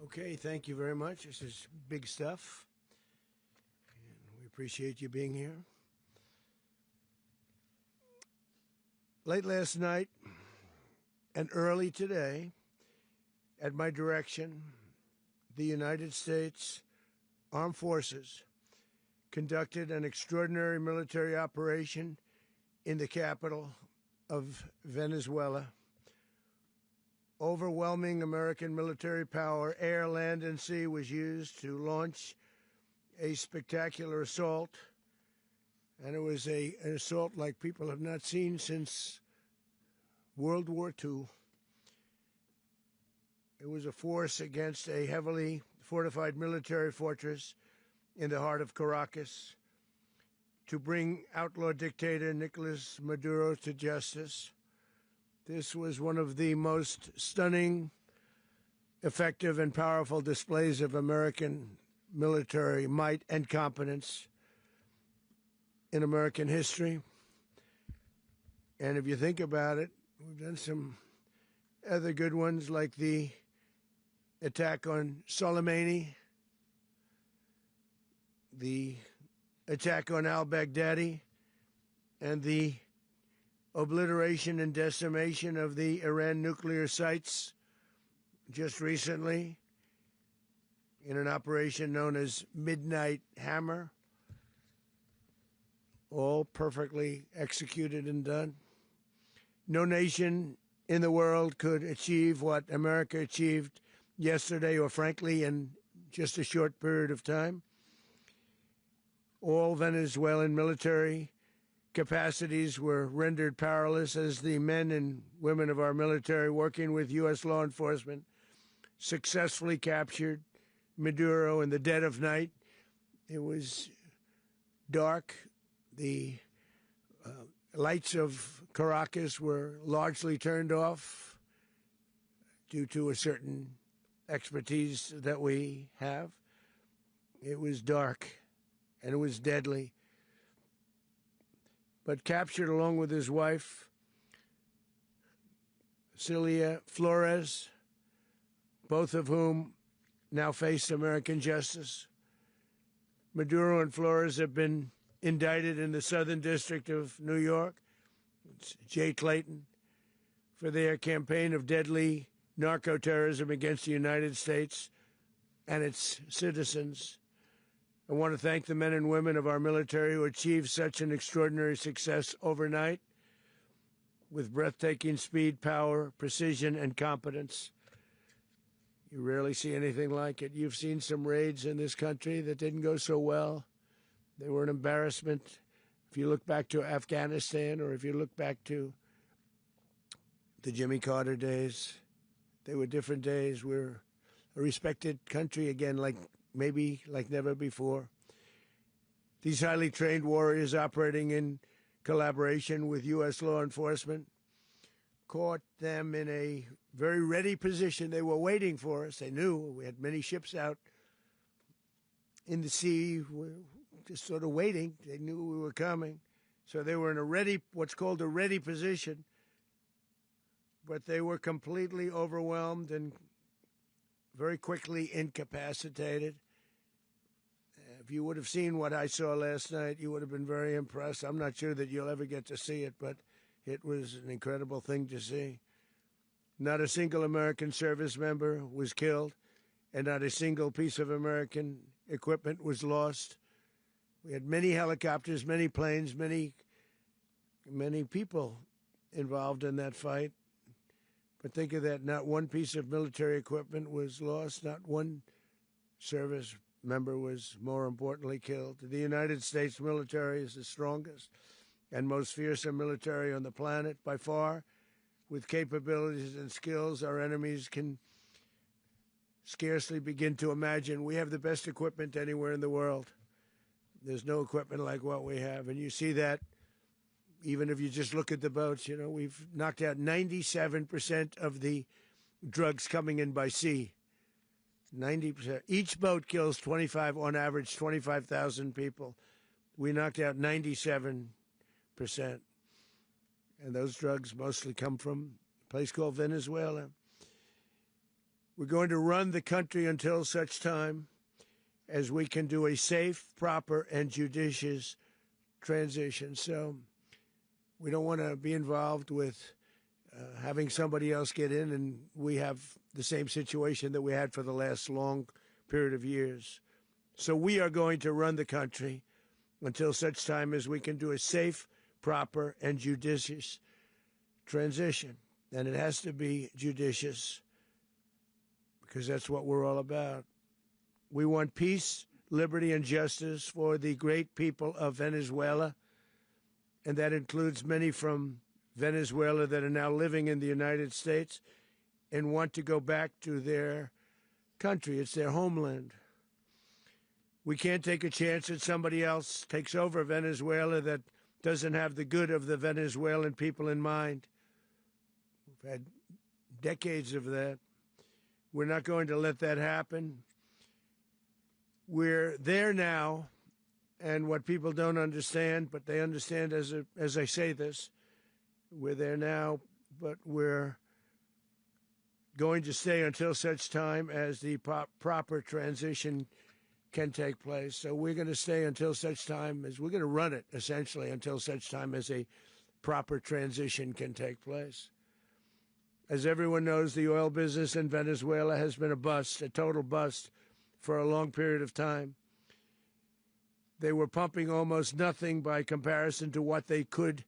Okay, thank you very much. This is big stuff, and we appreciate you being here. Late last night and early today, at my direction, the United States Armed Forces conducted an extraordinary military operation in the capital of Venezuela. Overwhelming American military power, air, land, and sea, was used to launch a spectacular assault. And it was an assault like people have not seen since World War II. It was a force against a heavily fortified military fortress in the heart of Caracas to bring outlaw dictator Nicolas Maduro to justice. This was one of the most stunning, effective, and powerful displays of American military might and competence in American history. And if you think about it, we've done some other good ones, like the attack on Soleimani, the attack on al-Baghdadi, and the obliteration and decimation of the Iran nuclear sites just recently in an operation known as Midnight Hammer, all perfectly executed and done. No nation in the world could achieve what America achieved yesterday, or frankly in just a short period of time. All Venezuelan military capacities were rendered powerless as the men and women of our military, working with U.S. law enforcement, successfully captured Maduro in the dead of night. It was dark. The lights of Caracas were largely turned off due to a certain expertise that we have. It was dark, and it was deadly. But captured along with his wife, Celia Flores, both of whom now face American justice. Maduro and Flores have been indicted in the Southern District of New York, it's Jay Clayton, for their campaign of deadly narco-terrorism against the United States and its citizens. I want to thank the men and women of our military who achieved such an extraordinary success overnight with breathtaking speed, power, precision, and competence. You rarely see anything like it. You've seen some raids in this country that didn't go so well. They were an embarrassment. If you look back to Afghanistan, or if you look back to the Jimmy Carter days, they were different days. We're a respected country again, like never before. These highly trained warriors, operating in collaboration with U.S. law enforcement, caught them in a very ready position. They were waiting for us. They knew we had many ships out in the sea, just sort of waiting. They knew we were coming. So they were in what's called a ready position. But they were completely overwhelmed and very quickly incapacitated. If you would have seen what I saw last night, you would have been very impressed. I'm not sure that you'll ever get to see it, but it was an incredible thing to see. Not a single American service member was killed, and not a single piece of American equipment was lost. We had many helicopters, many planes, many people involved in that fight. But think of that, not one piece of military equipment was lost, not one service member was, more importantly, killed. The United States military is the strongest and most fearsome military on the planet by far, with capabilities and skills our enemies can scarcely begin to imagine. We have the best equipment anywhere in the world. There's no equipment like what we have, and you see that even if you just look at the boats. You know, we've knocked out 97% of the drugs coming in by sea. 90%. Each boat kills 25, on average, 25,000 people. We knocked out 97%. And those drugs mostly come from a place called Venezuela. We're going to run the country until such time as we can do a safe, proper, and judicious transition. So we don't want to be involved with having somebody else get in, and we have the same situation that we had for the last long period of years. So we are going to run the country until such time as we can do a safe, proper, and judicious transition. And it has to be judicious because that's what we're all about. We want peace, liberty, and justice for the great people of Venezuela, and that includes many from Venezuela that are now living in the United States and want to go back to their country. It's their homeland. We can't take a chance that somebody else takes over Venezuela that doesn't have the good of the Venezuelan people in mind. We've had decades of that. We're not going to let that happen. We're there now, and what people don't understand, but they understand as I say this, we're there now, but we're going to stay until such time as the proper transition can take place. So we're going to stay until such time as we're going to run it, essentially, until such time as a proper transition can take place. As everyone knows, the oil business in Venezuela has been a bust, a total bust, for a long period of time. They were pumping almost nothing by comparison to what they could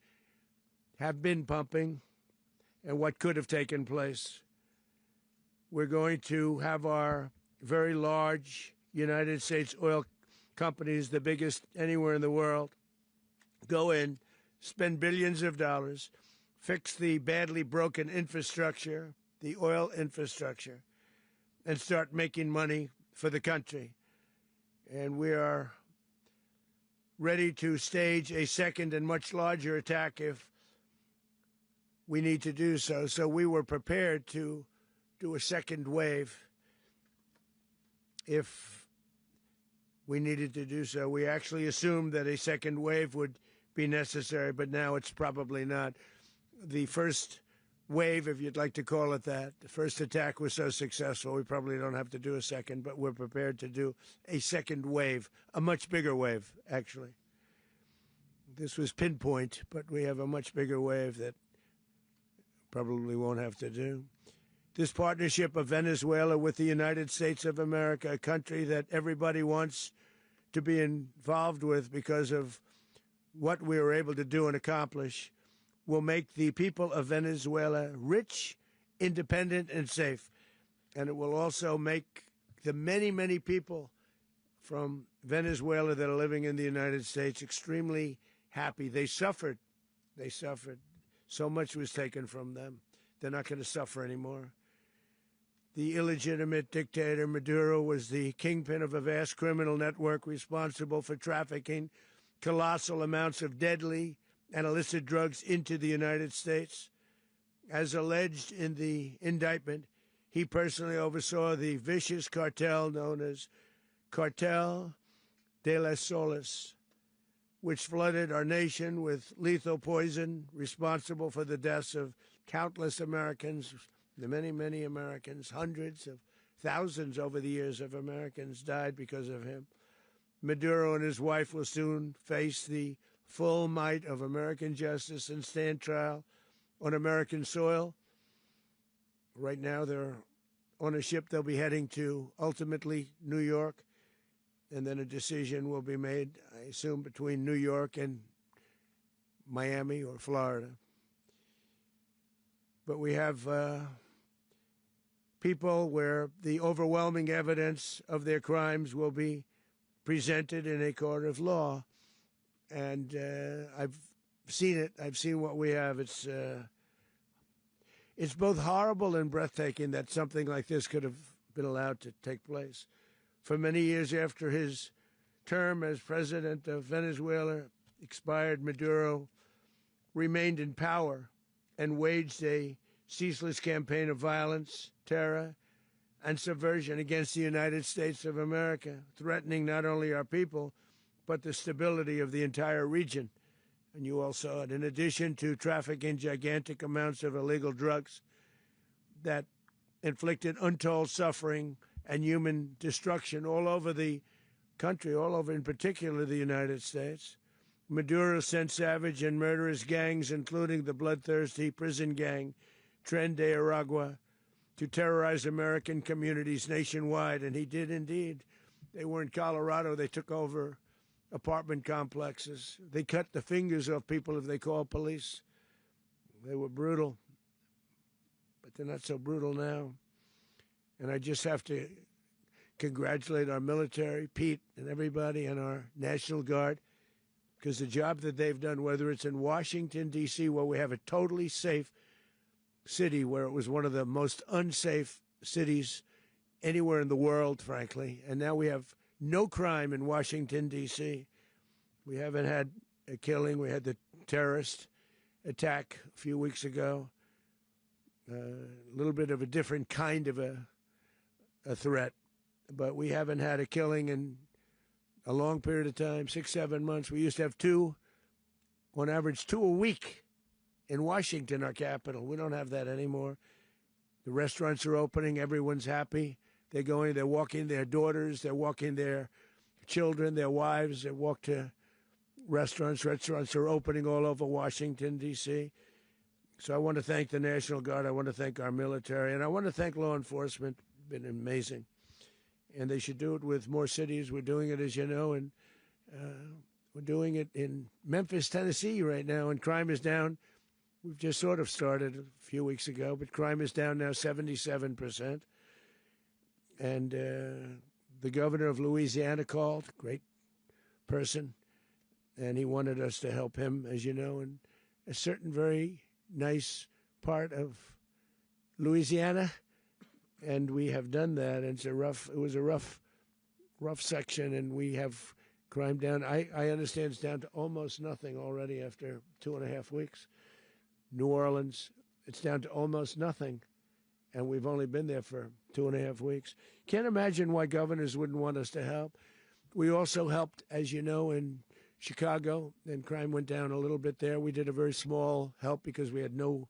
have been pumping and what could have taken place. We're going to have our very large United States oil companies, the biggest anywhere in the world, go in, spend billions of dollars, fix the badly broken infrastructure, the oil infrastructure, and start making money for the country. And we are ready to stage a second and much larger attack if we need to do so. So we were prepared to do a second wave if we needed to do so. We actually assumed that a second wave would be necessary, but now it's probably not. The first wave, if you'd like to call it that, the first attack was so successful, we probably don't have to do a second, but we're prepared to do a second wave, a much bigger wave, actually. This was pinpoint, but we have a much bigger wave that probably won't have to do. This partnership of Venezuela with the United States of America, a country that everybody wants to be involved with because of what we were able to do and accomplish, will make the people of Venezuela rich, independent, and safe. And it will also make the many, many people from Venezuela that are living in the United States extremely happy. They suffered. They suffered. So much was taken from them. They're not going to suffer anymore. The illegitimate dictator Maduro was the kingpin of a vast criminal network responsible for trafficking colossal amounts of deadly and illicit drugs into the United States. As alleged in the indictment, he personally oversaw the vicious cartel known as Cartel de las Solas, which flooded our nation with lethal poison, responsible for the deaths of countless Americans, the many, many Americans. Hundreds of thousands over the years of Americans died because of him. Maduro and his wife will soon face the full might of American justice and stand trial on American soil. Right now, they're on a ship they'll be heading to, ultimately, New York, and then a decision will be made, I assume, between New York and Miami or Florida. But we have people where the overwhelming evidence of their crimes will be presented in a court of law. And I've seen it. I've seen what we have. It's both horrible and breathtaking that something like this could have been allowed to take place. For many years after his term as president of Venezuela expired, Maduro remained in power and waged a ceaseless campaign of violence, terror, and subversion against the United States of America, threatening not only our people, but the stability of the entire region. And you all saw it. In addition to trafficking gigantic amounts of illegal drugs that inflicted untold suffering and human destruction all over the country, all over, in particular, the United States. Maduro sent savage and murderous gangs, including the bloodthirsty prison gang, Tren de Aragua, to terrorize American communities nationwide, and he did indeed. They were in Colorado. They took over apartment complexes. They cut the fingers off people if they called police. They were brutal, but they're not so brutal now. And I just have to congratulate our military, Pete and everybody, and our National Guard, because the job that they've done, whether it's in Washington, D.C., where we have a totally safe city, where it was one of the most unsafe cities anywhere in the world, frankly, and now we have no crime in Washington, D.C. We haven't had a killing. We had the terrorist attack a few weeks ago, a little bit of a different kind of a threat, but we haven't had a killing in a long period of time, 6-7 months. We used to have two, on average, 2 a week in Washington, our capital. We don't have that anymore. The restaurants are opening. Everyone's happy. They're going, they're walking their daughters, they're walking their children, their wives. They walk to restaurants. Restaurants are opening all over Washington, D.C. So I want to thank the National Guard. I want to thank our military. And I want to thank law enforcement. It's been amazing. And they should do it with more cities. We're doing it, as you know, and we're doing it in Memphis, Tennessee right now, and crime is down. We've just sort of started a few weeks ago, but crime is down now 77%. And the governor of Louisiana called, great person, and he wanted us to help him, as you know, in a certain very nice part of Louisiana. And we have done that. And it was a rough section, and we have crime down. I understand it's down to almost nothing already after 2.5 weeks. New Orleans, it's down to almost nothing, and we've only been there for 2.5 weeks. Can't imagine why governors wouldn't want us to help. We also helped, as you know, in Chicago, and crime went down a little bit there. We did a very small help because we had no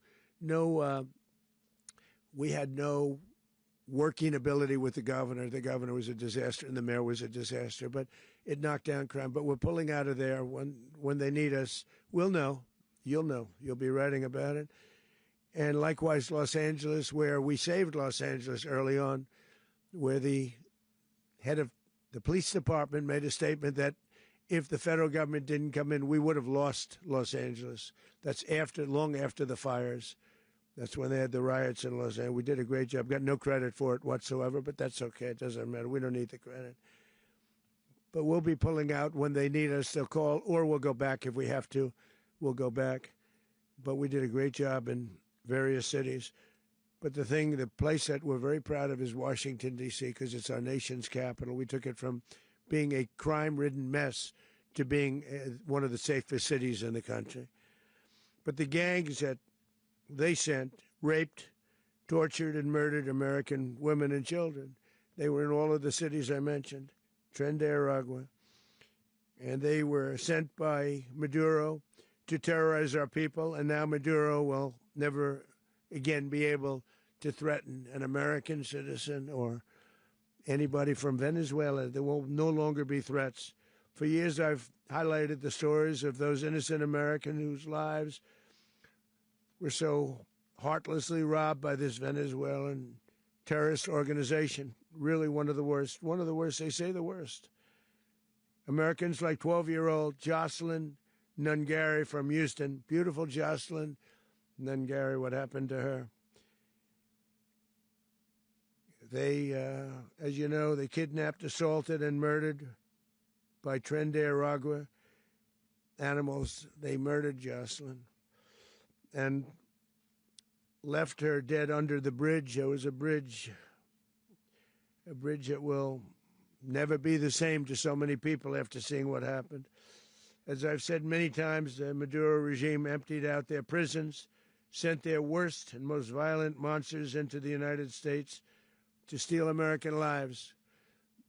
working ability with the governor. The governor was a disaster, and the mayor was a disaster, but it knocked down crime. But we're pulling out of there. When they need us, we'll know. You'll know. You'll be writing about it. And likewise, Los Angeles, where we saved Los Angeles early on, where the head of the police department made a statement that if the federal government didn't come in, we would have lost Los Angeles. That's long after the fires. That's when they had the riots in Los Angeles. We did a great job. Got no credit for it whatsoever, but that's okay. It doesn't matter. We don't need the credit. But we'll be pulling out when they need us. They'll call, or we'll go back if we have to. We'll go back. But we did a great job in various cities. But the place that we're very proud of is Washington, D.C., because it's our nation's capital. We took it from being a crime-ridden mess to being one of the safest cities in the country. But the gangs that they sent raped, tortured, and murdered American women and children. They were in all of the cities I mentioned, Tren de Aragua. And they were sent by Maduro to terrorize our people, and now Maduro will never again be able to threaten an American citizen or anybody from Venezuela. There will no longer be threats. For years, I've highlighted the stories of those innocent Americans whose lives were so heartlessly robbed by this Venezuelan terrorist organization. Really one of the worst. One of the worst, they say the worst. Americans like 12-year-old Jocelyn Nungary from Houston. Beautiful Jocelyn Nungary, what happened to her? They, as you know, they kidnapped, assaulted, and murdered by Tren de Aragua animals. They murdered Jocelyn and left her dead under the bridge. There was a bridge that will never be the same to so many people after seeing what happened. As I've said many times, the Maduro regime emptied out their prisons, sent their worst and most violent monsters into the United States to steal American lives.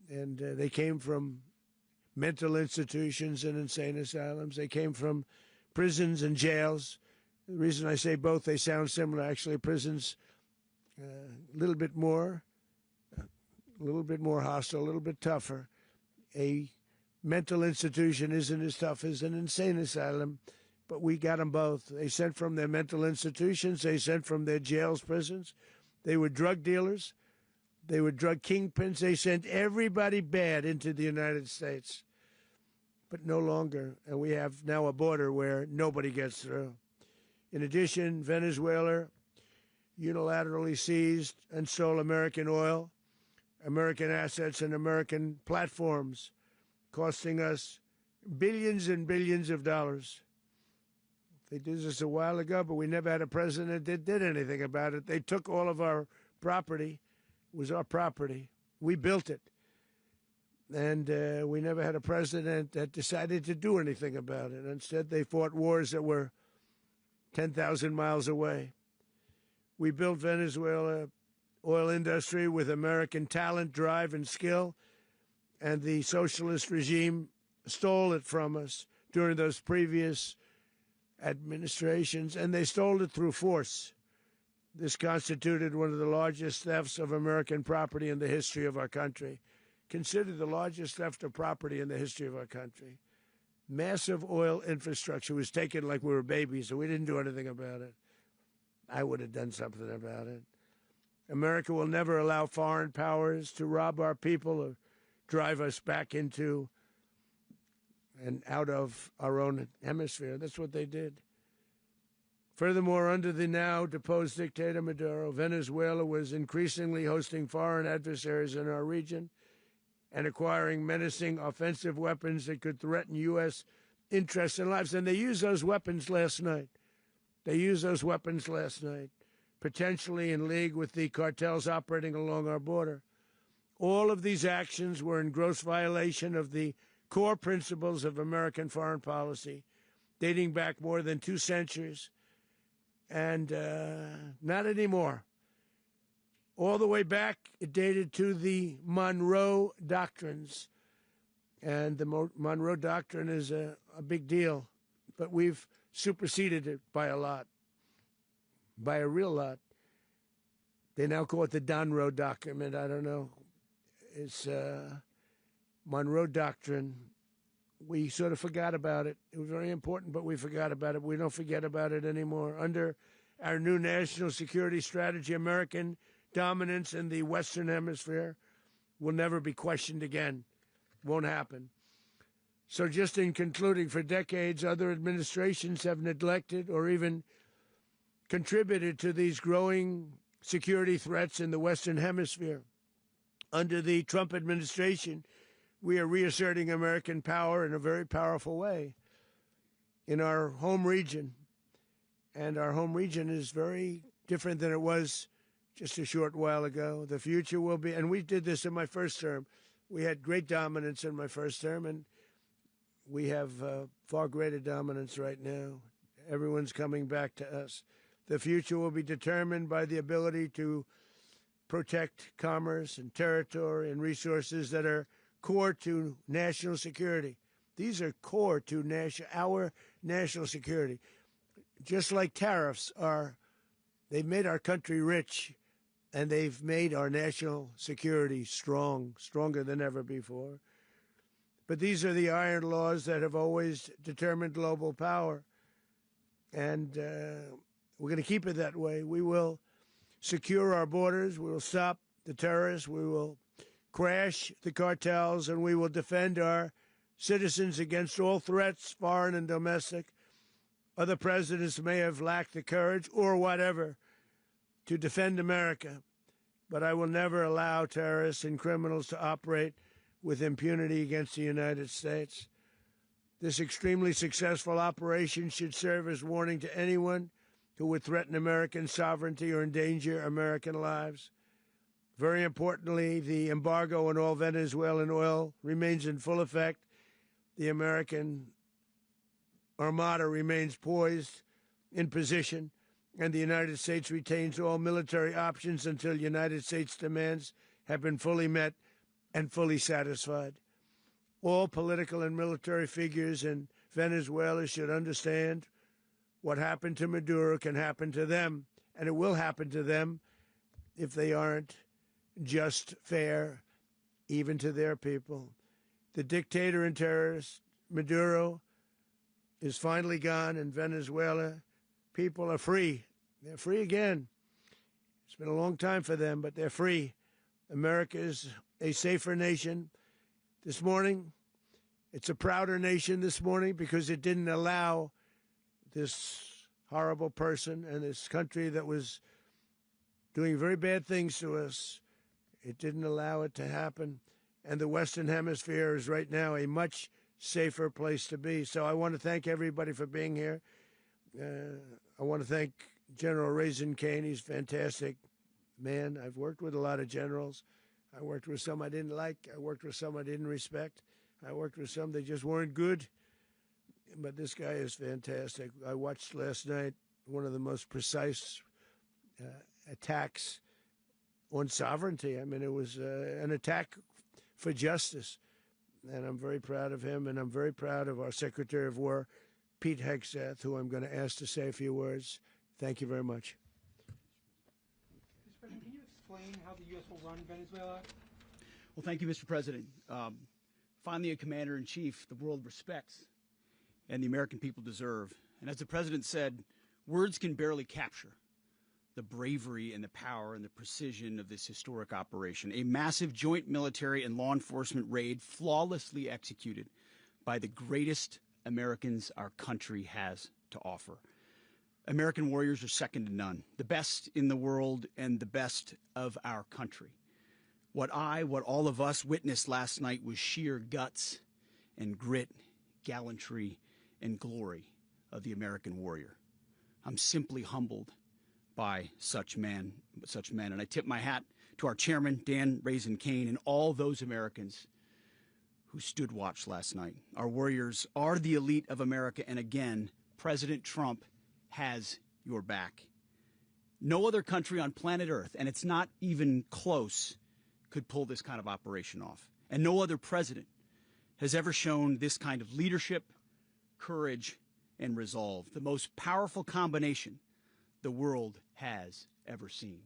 And they came from mental institutions and insane asylums. They came from prisons and jails. The reason I say both, they sound similar. Actually, prisons a little bit more hostile, a little bit tougher. A mental institution isn't as tough as an insane asylum, but we got them both. They sent from their mental institutions. They sent from their jails, prisons. They were drug dealers. They were drug kingpins. They sent everybody bad into the United States, but no longer. And we have now a border where nobody gets through. In addition, Venezuela unilaterally seized and stole American oil, American assets, and American platforms, costing us billions and billions of dollars. They did this a while ago, but we never had a president that did anything about it. They took all of our property. It was our property. We built it. And we never had a president that decided to do anything about it. Instead, they fought wars that were 10,000 miles away. We built Venezuela oil industry with American talent, drive, and skill, and the socialist regime stole it from us during those previous administrations, and they stole it through force. This constituted one of the largest thefts of American property in the history of our country. Considered the largest theft of property in the history of our country. Massive oil infrastructure was taken like we were babies, and we didn't do anything about it. I would have done something about it. America will never allow foreign powers to rob our people or drive us back into and out of our own hemisphere. That's what they did. Furthermore, under the now deposed dictator Maduro, Venezuela was increasingly hosting foreign adversaries in our region and acquiring menacing offensive weapons that could threaten U.S. interests and lives. And they used those weapons last night. Potentially in league with the cartels operating along our border. All of these actions were in gross violation of the core principles of American foreign policy, dating back more than 2 centuries, and not anymore. All the way back, it dated to the Monroe Doctrines, and the Monroe Doctrine is a big deal, but we've superseded it by a lot, by a real lot. They now call it the Monroe Document. I don't know. It's Monroe Doctrine. We sort of forgot about it. It was very important, but we forgot about it. We don't forget about it anymore. Under our new national security strategy, American dominance in the Western Hemisphere will never be questioned again. Won't happen. So just in concluding, for decades, other administrations have neglected or even contributed to these growing security threats in the Western Hemisphere. Under the Trump administration, we are reasserting American power in a very powerful way in our home region. And our home region is very different than it was just a short while ago. The future will be, and we did this in my first term. We had great dominance in my first term, and we have far greater dominance right now. Everyone's coming back to us. The future will be determined by the ability to protect commerce and territory and resources that are core to national security. These are core to our national security. Just like tariffs are, they've made our country rich, and they've made our national security strong, stronger than ever before. But these are the iron laws that have always determined global power, and we're going to keep it that way. We will secure our borders. We will stop the terrorists. We will crash the cartels, and we will defend our citizens against all threats, foreign and domestic. Other presidents may have lacked the courage or whatever to defend America, but I will never allow terrorists and criminals to operate with impunity against the United States. This extremely successful operation should serve as warning to anyone who would threaten American sovereignty or endanger American lives. Very importantly, the embargo on all Venezuelan oil remains in full effect. The American Armada remains poised in position, and the United States retains all military options until United States demands have been fully met and fully satisfied. All political and military figures in Venezuela should understand what happened to Maduro can happen to them, and it will happen to them if they aren't just, fair, even to their people. The dictator and terrorist, Maduro, is finally gone, and Venezuela people are free. They're free again. It's been a long time for them, but they're free. America is a safer nation. This morning, it's a prouder nation this morning because it didn't allow this horrible person and this country that was doing very bad things to us. It didn't allow it to happen. And the Western Hemisphere is right now a much safer place to be. So I want to thank everybody for being here. I want to thank General Raisin Caine. He's a fantastic man. I've worked with a lot of generals. I worked with some I didn't like. I worked with some I didn't respect. I worked with some that just weren't good. But this guy is fantastic. I watched last night one of the most precise attacks on sovereignty. I mean, it was an attack for justice. And I'm very proud of him, and I'm very proud of our Secretary of War, Pete Hegseth, who I'm going to ask to say a few words. Thank you very much. Mr. President, can you explain how the U.S. will run Venezuela? Well, thank you, Mr. President. Finally, a commander-in-chief the world respects and the American people deserve. And as the President said, words can barely capture the bravery and the power and the precision of this historic operation. A massive joint military and law enforcement raid flawlessly executed by the greatest Americans our country has to offer. American warriors are second to none, the best in the world and the best of our country. What all of us witnessed last night was sheer guts and grit, gallantry, and glory of the American warrior. I'm simply humbled by such men. And I tip my hat to our chairman, Dan Raisin Caine, and all those Americans who stood watch last night. Our warriors are the elite of America, and again, President Trump has your back. No other country on planet Earth, and it's not even close, could pull this kind of operation off. And no other president has ever shown this kind of leadership, courage, and resolve, the most powerful combination the world has ever seen.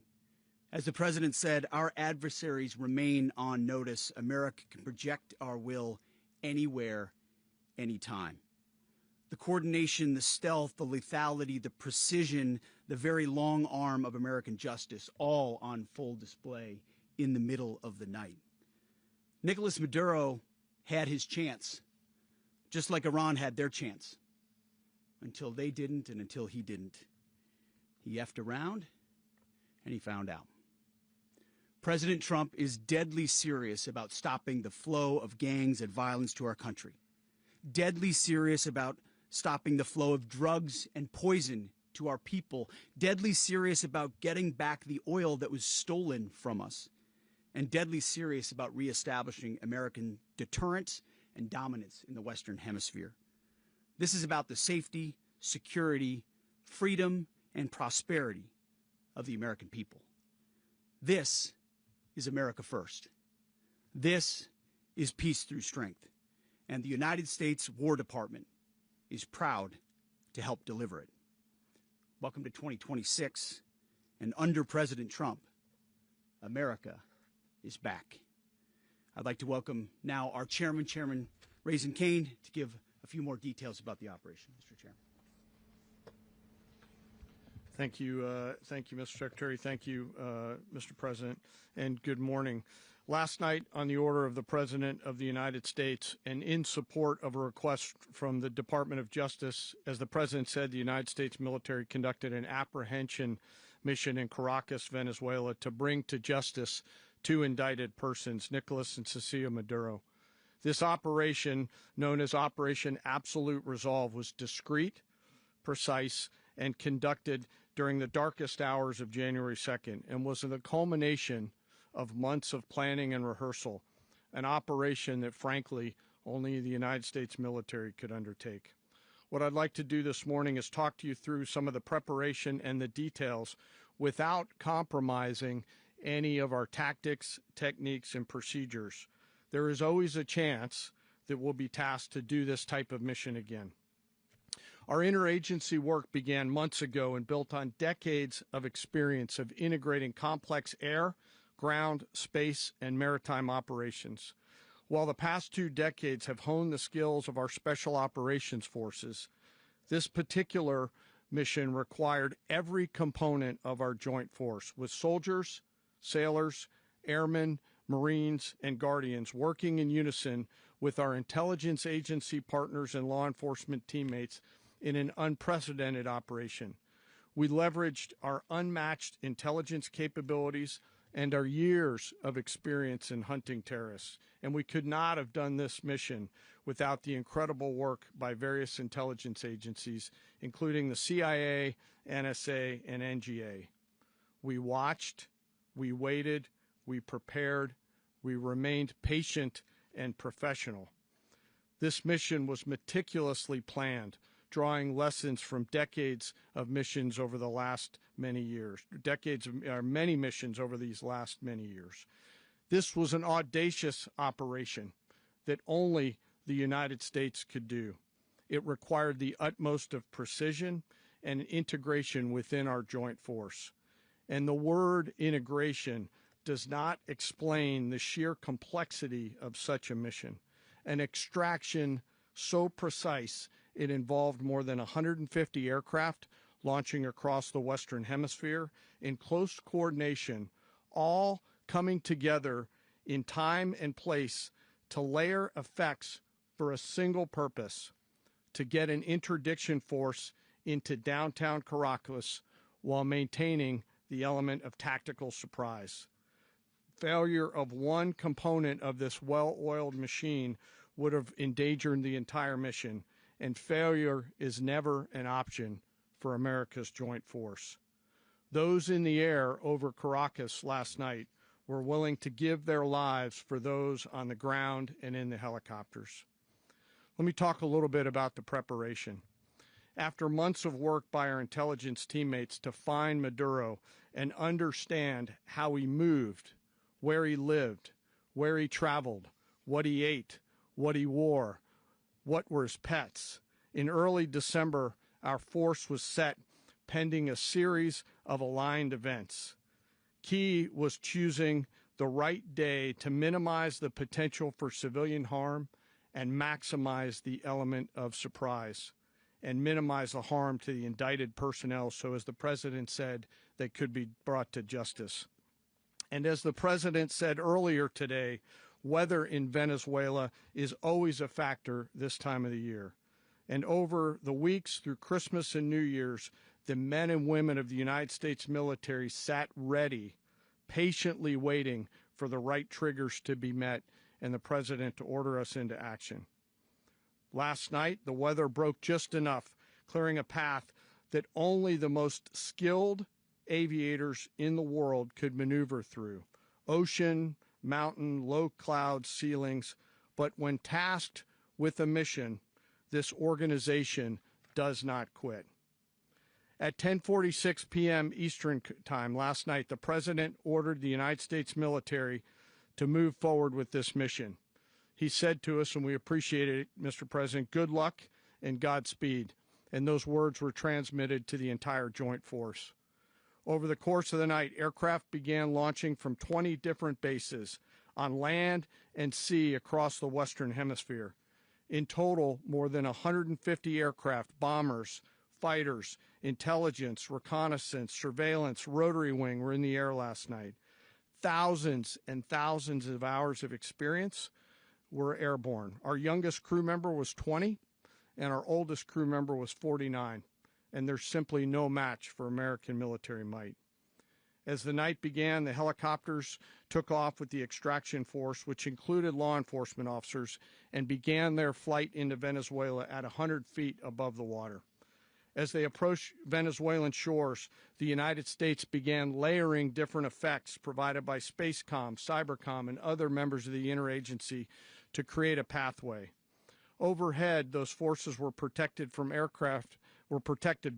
As the President said, our adversaries remain on notice. America can project our will anywhere, anytime. The coordination, the stealth, the lethality, the precision, the very long arm of American justice, all on full display in the middle of the night. Nicolas Maduro had his chance, just like Iran had their chance, until they didn't and until he didn't. He effed around, and he found out. President Trump is deadly serious about stopping the flow of gangs and violence to our country. Deadly serious about stopping the flow of drugs and poison to our people. Deadly serious about getting back the oil that was stolen from us. And deadly serious about reestablishing American deterrence and dominance in the Western Hemisphere. This is about the safety, security, freedom, and prosperity of the American people. This is America first. This is peace through strength. And the United States War Department is proud to help deliver it. Welcome to 2026. And under President Trump, America is back. I'd like to welcome now our chairman, Chairman Raisin Caine, to give a few more details about the operation. Mr. Chairman. Thank you, Mr. Secretary. Thank you, Mr. President, and good morning. Last night, on the order of the President of the United States and in support of a request from the Department of Justice, as the President said, the United States military conducted an apprehension mission in Caracas, Venezuela, to bring to justice two indicted persons, Nicolas and Cecilia Maduro. This operation, known as Operation Absolute Resolve, was discreet, precise, and conducted during the darkest hours of January 2nd and was the culmination of months of planning and rehearsal, an operation that, frankly, only the United States military could undertake. What I'd like to do this morning is talk to you through some of the preparation and the details without compromising any of our tactics, techniques, and procedures. There is always a chance that we'll be tasked to do this type of mission again. Our interagency work began months ago and built on decades of experience of integrating complex air, ground, space, and maritime operations. While the past 2 decades have honed the skills of our special operations forces, this particular mission required every component of our joint force, with soldiers, sailors, airmen, Marines, and Guardians working in unison with our intelligence agency partners and law enforcement teammates in an unprecedented operation. We leveraged our unmatched intelligence capabilities and our years of experience in hunting terrorists, and we could not have done this mission without the incredible work by various intelligence agencies, including the CIA, NSA, and NGA. We watched, we waited, we prepared, we remained patient and professional. This mission was meticulously planned, drawing lessons from decades of missions over the last many years, many missions over these last many years. This was an audacious operation that only the United States could do. It required the utmost of precision and integration within our joint force. And the word integration does not explain the sheer complexity of such a mission. An extraction so precise it involved more than 150 aircraft launching across the Western Hemisphere in close coordination, all coming together in time and place to layer effects for a single purpose: to get an interdiction force into downtown Caracas while maintaining the element of tactical surprise. Failure of one component of this well-oiled machine would have endangered the entire mission, and failure is never an option for America's joint force. Those in the air over Caracas last night were willing to give their lives for those on the ground and in the helicopters. Let me talk a little bit about the preparation. After months of work by our intelligence teammates to find Maduro and understand how he moved, where he lived, where he traveled, what he ate, what he wore, what were his pets, in early December, our force was set pending a series of aligned events. Key was choosing the right day to minimize the potential for civilian harm and maximize the element of surprise, and minimize the harm to the indicted personnel so, as the President said, they could be brought to justice. And as the President said earlier today, weather in Venezuela is always a factor this time of the year. And over the weeks through Christmas and New Year's, the men and women of the United States military sat ready, patiently waiting for the right triggers to be met and the President to order us into action. Last night, the weather broke just enough, clearing a path that only the most skilled aviators in the world could maneuver through. Ocean, mountain, low cloud ceilings, but when tasked with a mission, this organization does not quit. At 10:46 p.m. Eastern Time last night, the President ordered the United States military to move forward with this mission. He said to us, and we appreciate it, Mr. President, good luck and Godspeed. And those words were transmitted to the entire joint force. Over the course of the night, aircraft began launching from 20 different bases on land and sea across the Western Hemisphere. In total, more than 150 aircraft, bombers, fighters, intelligence, reconnaissance, surveillance, rotary wing were in the air last night. Thousands and thousands of hours of experience were airborne. Our youngest crew member was 20, and our oldest crew member was 49, and there's simply no match for American military might. As the night began, the helicopters took off with the extraction force, which included law enforcement officers, and began their flight into Venezuela at 100 feet above the water. As they approached Venezuelan shores, the United States began layering different effects provided by Spacecom, Cybercom, and other members of the interagency to create a pathway. Overhead, those forces were protected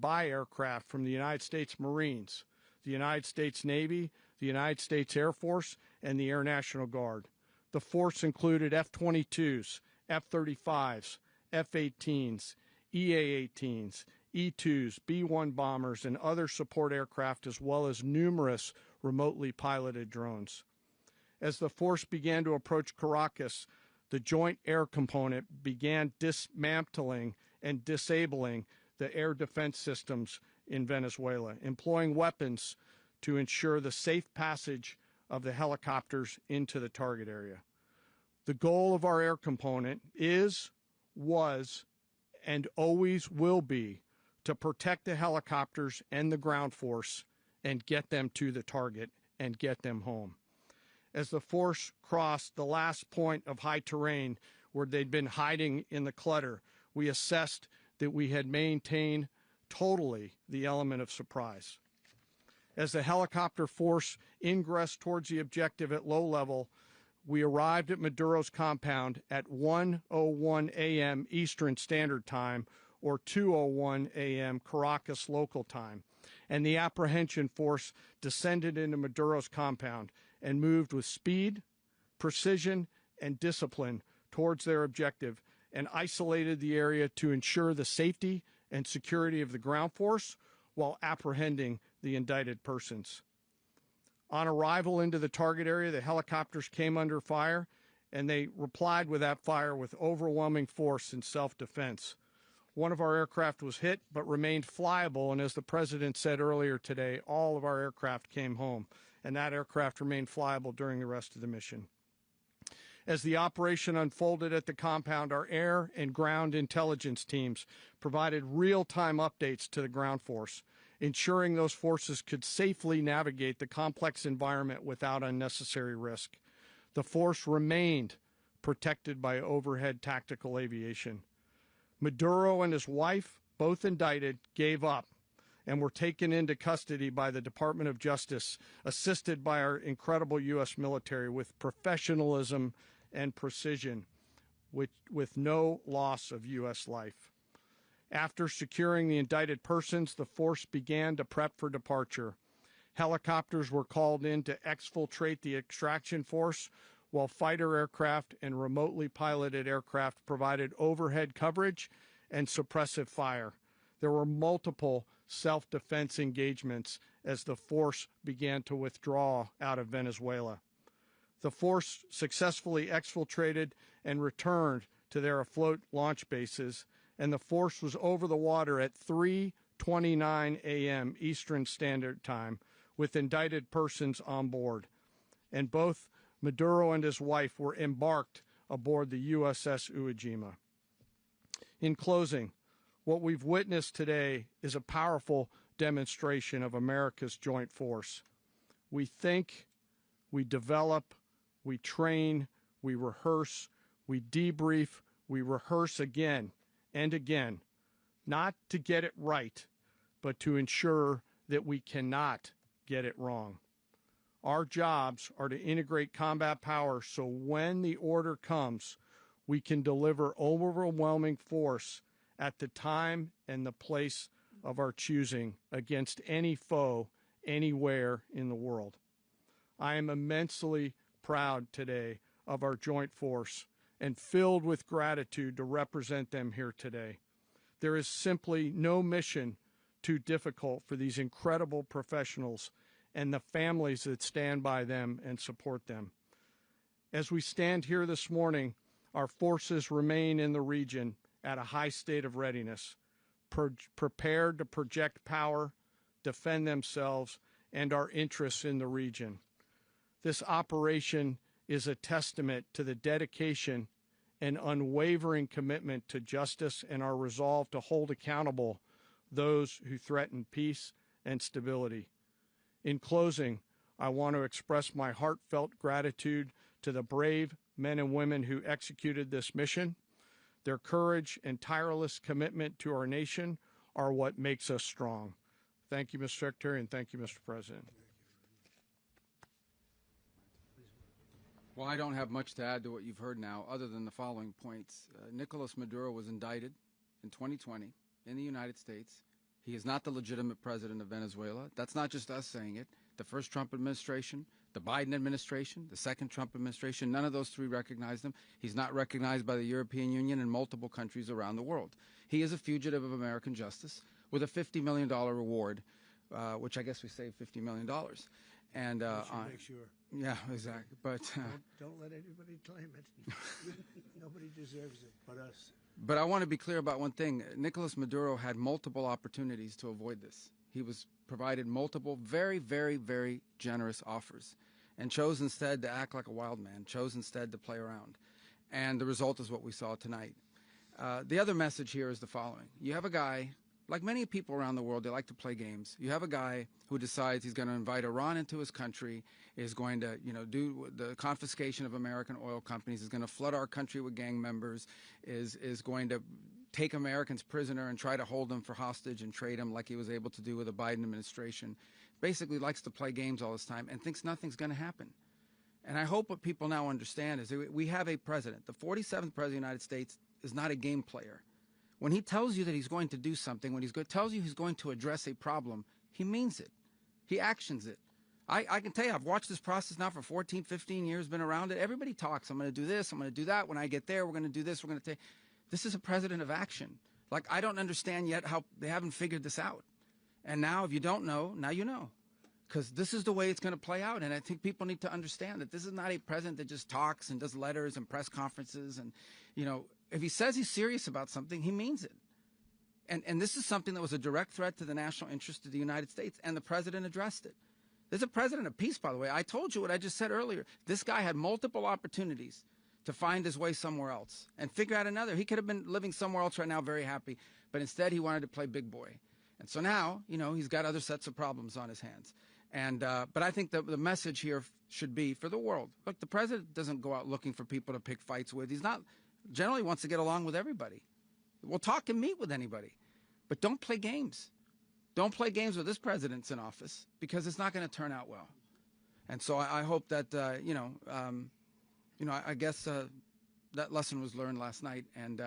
by aircraft from the United States Marines, the United States Navy, the United States Air Force, and the Air National Guard. The force included F-22s, F-35s, F-18s, EA-18s, E-2s, B-1 bombers, and other support aircraft, as well as numerous remotely piloted drones. As the force began to approach Caracas, the Joint Air Component began dismantling and disabling the air defense systems in Venezuela, employing weapons to ensure the safe passage of the helicopters into the target area. The goal of our air component is, was, and always will be to protect the helicopters and the ground force and get them to the target and get them home. As the force crossed the last point of high terrain where they'd been hiding in the clutter, we assessed that we had maintained totally the element of surprise. As the helicopter force ingressed towards the objective at low level, we arrived at Maduro's compound at 1:01 a.m. Eastern Standard Time, or 2:01 a.m. Caracas local time, and the apprehension force descended into Maduro's compound and moved with speed, precision, and discipline towards their objective, and isolated the area to ensure the safety and security of the ground force while apprehending the indicted persons. On arrival into the target area, the helicopters came under fire, and they replied with that fire with overwhelming force in self-defense. One of our aircraft was hit but remained flyable, and as the President said earlier today, all of our aircraft came home, and that aircraft remained flyable during the rest of the mission. As the operation unfolded at the compound, our air and ground intelligence teams provided real-time updates to the ground force, ensuring those forces could safely navigate the complex environment without unnecessary risk. The force remained protected by overhead tactical aviation. Maduro and his wife, both indicted, gave up and were taken into custody by the Department of Justice, assisted by our incredible U.S. military with professionalism and precision, with no loss of U.S. life. After securing the indicted persons, the force began to prep for departure. Helicopters were called in to exfiltrate the extraction force, while fighter aircraft and remotely piloted aircraft provided overhead coverage and suppressive fire. There were multiple self-defense engagements as the force began to withdraw out of Venezuela. The force successfully exfiltrated and returned to their afloat launch bases, and the force was over the water at 3:29 a.m. Eastern Standard Time with indicted persons on board, and both Maduro and his wife were embarked aboard the USS Iwo Jima. In closing, what we've witnessed today is a powerful demonstration of America's joint force. We think, we develop, we train, we rehearse, we debrief, we rehearse again and again, not to get it right, but to ensure that we cannot get it wrong. Our jobs are to integrate combat power so when the order comes, we can deliver overwhelming force at the time and the place of our choosing against any foe anywhere in the world. I am immensely proud today of our joint force and filled with gratitude to represent them here today. There is simply no mission too difficult for these incredible professionals and the families that stand by them and support them. As we stand here this morning, our forces remain in the region at a high state of readiness, prepared to project power, defend themselves, and our interests in the region. This operation is a testament to the dedication and unwavering commitment to justice and our resolve to hold accountable those who threaten peace and stability. In closing, I want to express my heartfelt gratitude to the brave men and women who executed this mission. Their courage and tireless commitment to our nation are what makes us strong. Thank you, Mr. Secretary, and thank you, Mr. President. Well, I don't have much to add to what you've heard now, other than the following points. Nicolas Maduro was indicted in 2020 in the United States. He is not the legitimate president of Venezuela. That's not just us saying it. The first Trump administration, the Biden administration, the second Trump administration, none of those three recognized him. He's not recognized by the European Union and multiple countries around the world. He is a fugitive of American justice with a $50 million reward, which I guess we saved $50 million. And make sure. Yeah, exactly. But don't let anybody claim it. Nobody deserves it but us. But I want to be clear about one thing. Nicolas Maduro had multiple opportunities to avoid this. He was provided multiple very, very, very generous offers and chose instead to act like a wild man, chose instead to play around. And the result is what we saw tonight. The other message here is the following. You have a guy, like many people around the world, they like to play games. You have a guy who decides he's going to invite Iran into his country, is going to, do the confiscation of American oil companies, is going to flood our country with gang members, is going to take Americans prisoner and try to hold them for hostage and trade them like he was able to do with the Biden administration. Basically likes to play games all this time and thinks nothing's going to happen. And I hope what people now understand is that we have a president. The 47th president of the United States is not a game player. When he tells you that he's going to do something, when tells you he's going to address a problem, he means it. He actions it. I can tell you, I've watched this process now for 14, 15 years, been around it. Everybody talks. I'm going to do this. I'm going to do that. When I get there, we're going to do this. We're going to take. This is a president of action. Like, I don't understand yet how they haven't figured this out. And now, if you don't know, now you know. Because this is the way it's going to play out. And I think people need to understand that this is not a president that just talks and does letters and press conferences. And, if he says he's serious about something, he means it. And this is something that was a direct threat to the national interest of the United States, and the president addressed it. There's a president of peace, by the way. I told you what I just said earlier. This guy had multiple opportunities to find his way somewhere else and figure out another. He could have been living somewhere else right now very happy, but instead he wanted to play big boy. And so now, he's got other sets of problems on his hands. And but I think the message here should be for the world. Look, the president doesn't go out looking for people to pick fights with. He's not generally wants to get along with everybody. We'll talk and meet with anybody, but don't play games. Don't play games with this president's in office, because it's not going to turn out well. And so I hope that I guess that lesson was learned last night, and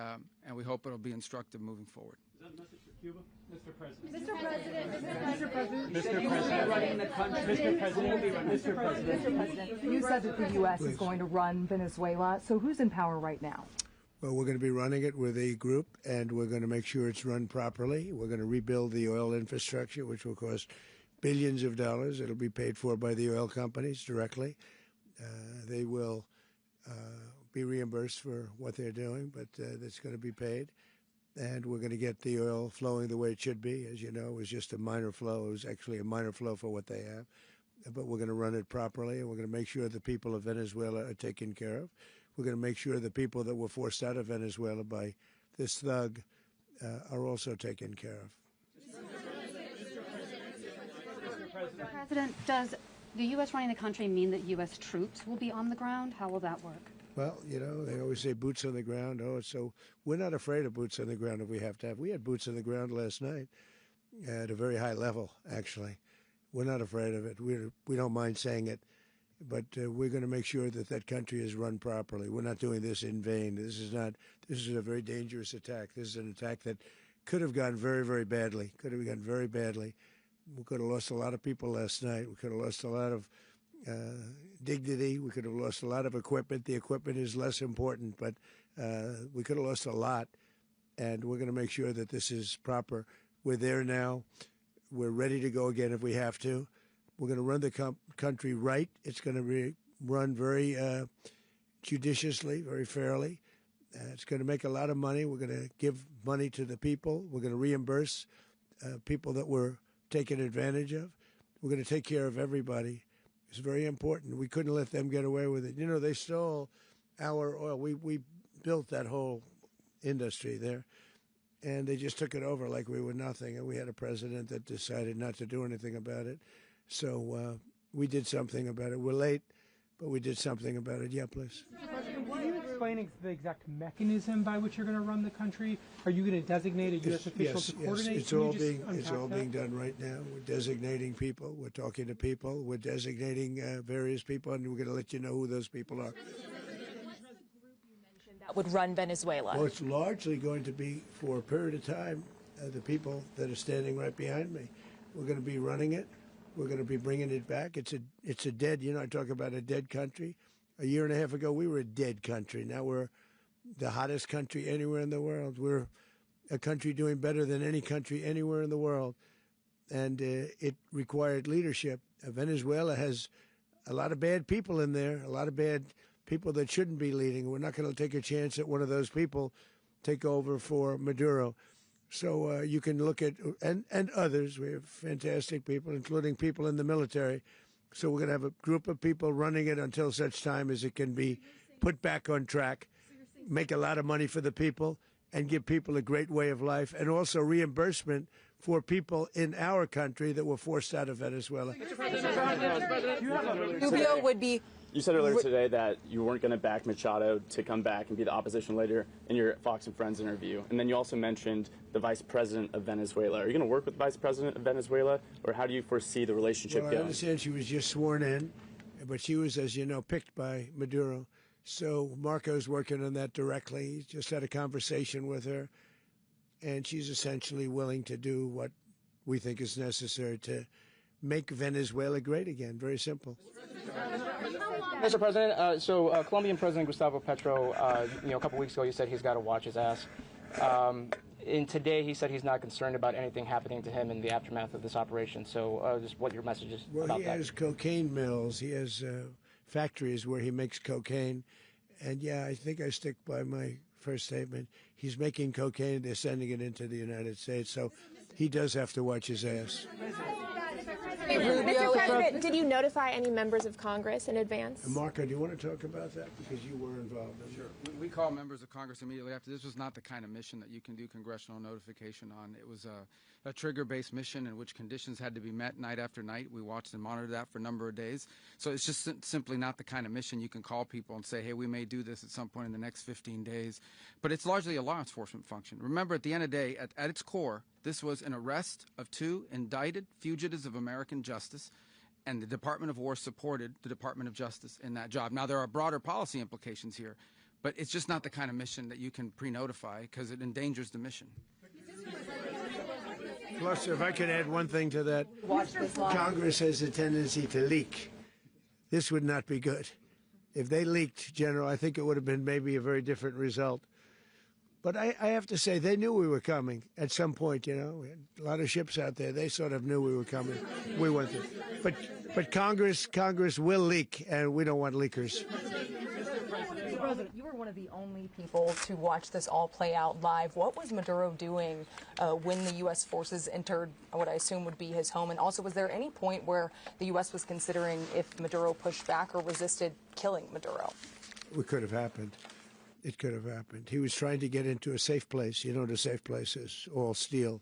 we hope it'll be instructive moving forward. Is that a message for Cuba, Mr. President? Mr. President, you said that the U.S. is going to run Venezuela. So who's in power right now? Well, we're going to be running it with a group, and we're going to make sure it's run properly. We're going to rebuild the oil infrastructure, which will cost billions of dollars. It'll be paid for by the oil companies directly. They will be reimbursed for what they're doing, but that's going to be paid. And we're going to get the oil flowing the way it should be. As you know, it was just a minor flow. It was actually a minor flow for what they have. But we're going to run it properly, and we're going to make sure the people of Venezuela are taken care of. We're going to make sure the people that were forced out of Venezuela by this thug are also taken care of. Mr. President, does the U.S. running the country mean that U.S. troops will be on the ground? How will that work? Well, they always say boots on the ground. So we're not afraid of boots on the ground if we have to have. We had boots on the ground last night at a very high level, actually. We're not afraid of it. We don't mind saying it. But we're going to make sure that that country is run properly. We're not doing this in vain. This is a very dangerous attack. This is an attack that could have gone very, very badly. Could have gone very badly. We could have lost a lot of people last night. We could have lost a lot of dignity. We could have lost a lot of equipment. The equipment is less important, but we could have lost a lot. And we're going to make sure that this is proper. We're there now. We're ready to go again if we have to. We're going to run the country right. It's going to be run very judiciously, very fairly. It's going to make a lot of money. We're going to give money to the people. We're going to reimburse people that were taken advantage of. We're going to take care of everybody. It's very important. We couldn't let them get away with it. They stole our oil. We built that whole industry there, and they just took it over like we were nothing. And we had a president that decided not to do anything about it. So we did something about it. We're late, but we did something about it. Yeah, please. Can you explain the exact mechanism by which you're going to run the country? Are you going to designate a U.S. official to coordinate? Yes, it's all being done right now. We're designating people. We're talking to people. We're designating various people, and we're going to let you know who those people are. That would run Venezuela. Well, it's largely going to be for a period of time the people that are standing right behind me. We're going to be running it. We're going to be bringing it back. It's a dead, I talk about a dead country. A year and a half ago, we were a dead country. Now we're the hottest country anywhere in the world. We're a country doing better than any country anywhere in the world. And it required leadership. Venezuela has a lot of bad people in there, a lot of bad people that shouldn't be leading. We're not going to take a chance that one of those people take over for Maduro. So you can look at, and others, we have fantastic people, including people in the military. So we're going to have a group of people running it until such time as it can be put back on track, make a lot of money for the people, and give people a great way of life, and also reimbursement for people in our country that were forced out of Venezuela. Rubio would be... You said earlier today that you weren't going to back Machado to come back and be the opposition leader in your Fox and Friends interview. And then you also mentioned the vice president of Venezuela. Are you going to work with the vice president of Venezuela, or how do you foresee the relationship going? I understand she was just sworn in, but she was, as you know, picked by Maduro. So Marco's working on that directly. He just had a conversation with her, and she's essentially willing to do what we think is necessary to make Venezuela great again. Very simple. Mr. President, Colombian President Gustavo Petro, a couple weeks ago, you said he's got to watch his ass. And today he said he's not concerned about anything happening to him in the aftermath of this operation. So just what your message is about that. Well, he has cocaine mills. He has factories where he makes cocaine. And, yeah, I think I stick by my first statement. He's making cocaine. They're sending it into the United States. So he does have to watch his ass. Mr. President, did you notify any members of Congress in advance? Marco, do you want to talk about that? Because you were involved in it. Sure. We call members of Congress immediately after. This was not the kind of mission that you can do congressional notification on. It was a trigger-based mission in which conditions had to be met night after night. We watched and monitored that for a number of days. So it's just simply not the kind of mission you can call people and say, hey, we may do this at some point in the next 15 days. But it's largely a law enforcement function. Remember, at the end of the day, at its core, this was an arrest of 2 indicted fugitives of American justice, and the Department of War supported the Department of Justice in that job. Now, there are broader policy implications here, but it's just not the kind of mission that you can pre-notify because it endangers the mission. Plus, if I could add one thing to that, Congress has a tendency to leak. This would not be good. If they leaked, General, I think it would have been maybe a very different result. But I have to say, they knew we were coming at some point, We had a lot of ships out there. They sort of knew we were coming. We went there. But Congress will leak, and we don't want leakers. Mr. President, you were one of the only people to watch this all play out live. What was Maduro doing when the U.S. forces entered what I assume would be his home? And also, was there any point where the U.S. was considering if Maduro pushed back or resisted killing Maduro? It could have happened. It could have happened. He was trying to get into a safe place. You know what a safe place is, all steel.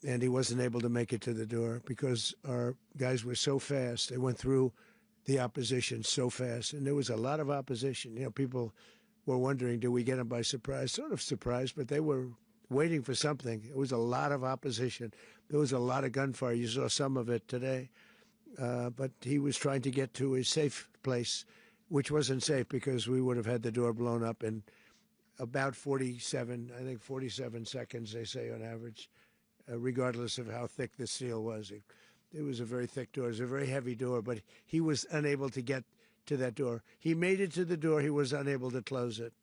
And he wasn't able to make it to the door because our guys were so fast. They went through the opposition so fast. And there was a lot of opposition. People were wondering, do we get them by surprise? Sort of surprised, but they were waiting for something. It was a lot of opposition. There was a lot of gunfire. You saw some of it today. But he was trying to get to a safe place, which wasn't safe because we would have had the door blown up in about 47 seconds, they say on average, regardless of how thick the steel was. It was a very thick door. It was a very heavy door, but he was unable to get to that door. He made it to the door. He was unable to close it.